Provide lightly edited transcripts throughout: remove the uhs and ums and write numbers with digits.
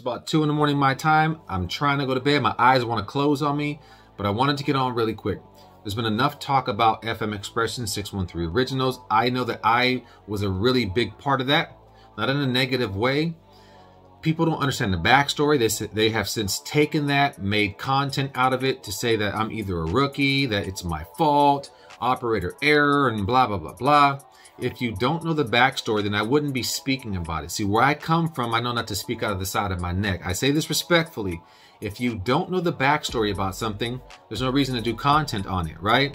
It's about 2 in the morning my time. I'm trying to go to bed. My eyes want to close on me, but I wanted to get on really quick. There's been enough talk about FM Expression 613 Originals. I know that I was a really big part of that, not in a negative way. People don't understand the backstory. They have since taken that, made content out of it to say that I'm either a rookie, that it's my fault, operator error, and blah, blah, blah, blah. If you don't know the backstory, then I wouldn't be speaking about it. See, where I come from, I know not to speak out of the side of my neck. I say this respectfully. If you don't know the backstory about something, there's no reason to do content on it, right?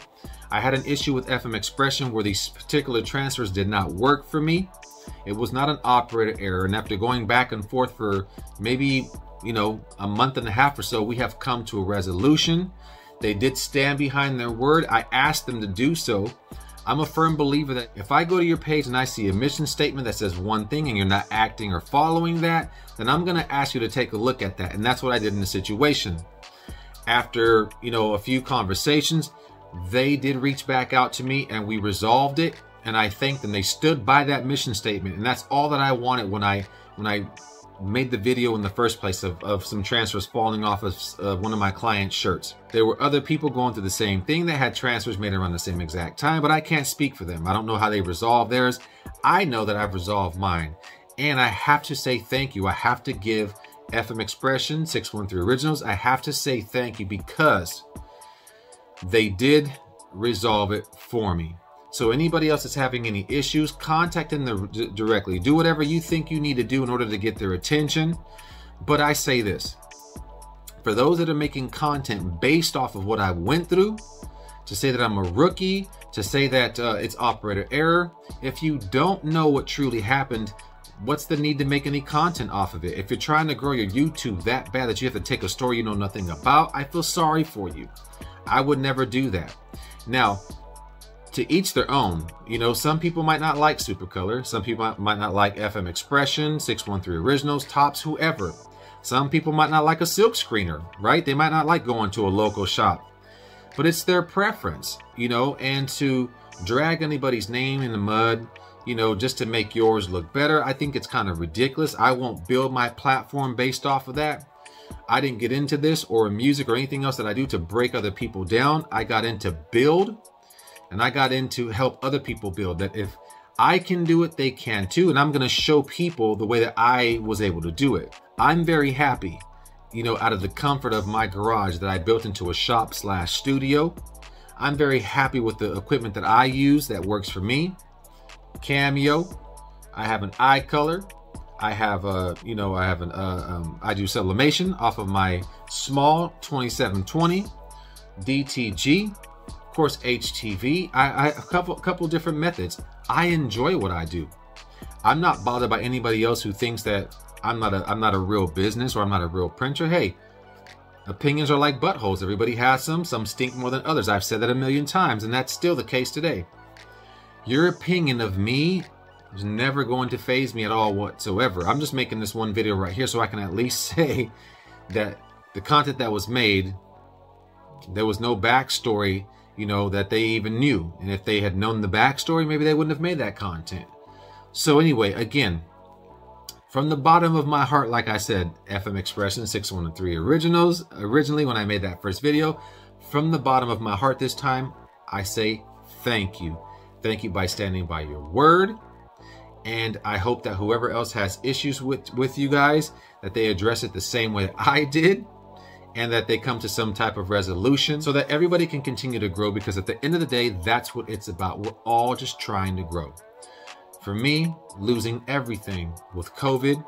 I had an issue with FM Expression where these particular transfers did not work for me. It was not an operator error. And after going back and forth for maybe, a month and a half or so, we have come to a resolution. They did stand behind their word. I asked them to do so. I'm a firm believer that if I go to your page and I see a mission statement that says one thing and you're not acting or following that, then I'm going to ask you to take a look at that. And that's what I did in the situation. After, a few conversations, they did reach back out to me and we resolved it. And I thanked them. They stood by that mission statement. And that's all that I wanted when I made the video in the first place of some transfers falling off of one of my clients' shirts. There were other people going through the same thing that had transfers made around the same exact time, but I can't speak for them. I don't know how they resolved theirs. I know that I've resolved mine. And I have to say thank you. I have to give FM Expression 613 Originals, I have to say thank you because they did resolve it for me. So anybody else that's having any issues, contact them directly. Do whatever you think you need to do in order to get their attention. But I say this, for those that are making content based off of what I went through, to say that I'm a rookie, to say that it's operator error, if you don't know what truly happened, what's the need to make any content off of it? If you're trying to grow your YouTube that bad that you have to take a story you know nothing about, I feel sorry for you. I would never do that. Now, to each their own. Some people might not like Supercolor. Some people might not like FM Expression, 613 Originals, Tops, whoever. Some people might not like a silk screener, right? They might not like going to a local shop. But it's their preference, and to drag anybody's name in the mud, just to make yours look better, I think it's kind of ridiculous. I won't build my platform based off of that. I didn't get into this or music or anything else that I do to break other people down. I got into build. And I got into help other people build, that if I can do it, they can too. And I'm going to show people the way that I was able to do it. I'm very happy, out of the comfort of my garage that I built into a shop/studio. I'm very happy with the equipment that I use that works for me. Cameo. I have an eye color. I have I do sublimation off of my small 2720 DTG. Of course, HTV. I a couple different methods. I enjoy what I do. I'm not bothered by anybody else who thinks that I'm not a real business or I'm not a real printer. Hey, opinions are like buttholes. Everybody has some stink more than others. I've said that a million times, and that's still the case today. Your opinion of me is never going to faze me at all whatsoever. I'm just making this one video right here so I can at least say that the content that was made, there was no backstory that they even knew. And if they had known the backstory, maybe they wouldn't have made that content. So anyway, again, from the bottom of my heart, like I said, FM Expression 613 Originals, originally when I made that first video, from the bottom of my heart this time, I say thank you. Thank you by standing by your word. And I hope that whoever else has issues with you guys, that they address it the same way I did, and that they come to some type of resolution so that everybody can continue to grow, because at the end of the day, that's what it's about. We're all just trying to grow. For me, losing everything with COVID,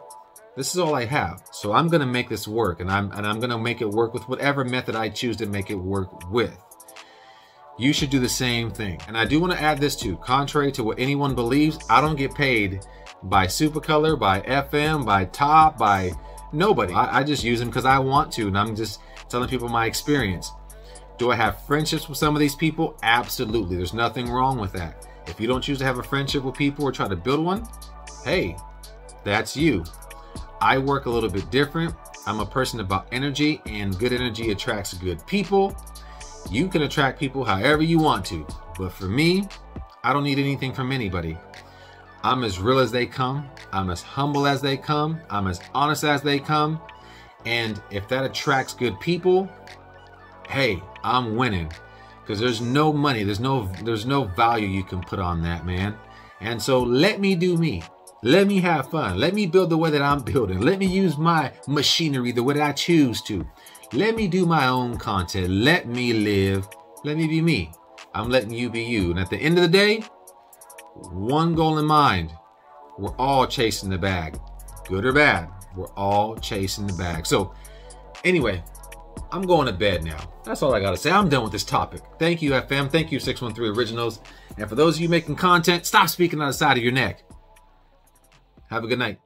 this is all I have. So I'm gonna make this work, and I'm gonna make it work with whatever method I choose to make it work with. You should do the same thing. And I do want to add this too, contrary to what anyone believes, I don't get paid by Supercolor, by FM, by Top, by nobody. I just use them because I want to, and I'm just telling people my experience. Do I have friendships with some of these people? Absolutely. There's nothing wrong with that. If you don't choose to have a friendship with people or try to build one, hey, that's you. I work a little bit different. I'm a person about energy, and good energy attracts good people. You can attract people however you want to, but for me, I don't need anything from anybody. I'm as real as they come. I'm as humble as they come. I'm as honest as they come. And if that attracts good people, hey, I'm winning. Because there's no money, there's no value you can put on that, man. And so let me do me. Let me have fun. Let me build the way that I'm building. Let me use my machinery the way that I choose to. Let me do my own content. Let me live. Let me be me. I'm letting you be you. And at the end of the day, one goal in mind. We're all chasing the bag. Good or bad, we're all chasing the bag. So anyway, I'm going to bed now. That's all I got to say. I'm done with this topic. Thank you, FM. Thank you, 613 Originals. And for those of you making content, stop speaking on the side of your neck. Have a good night.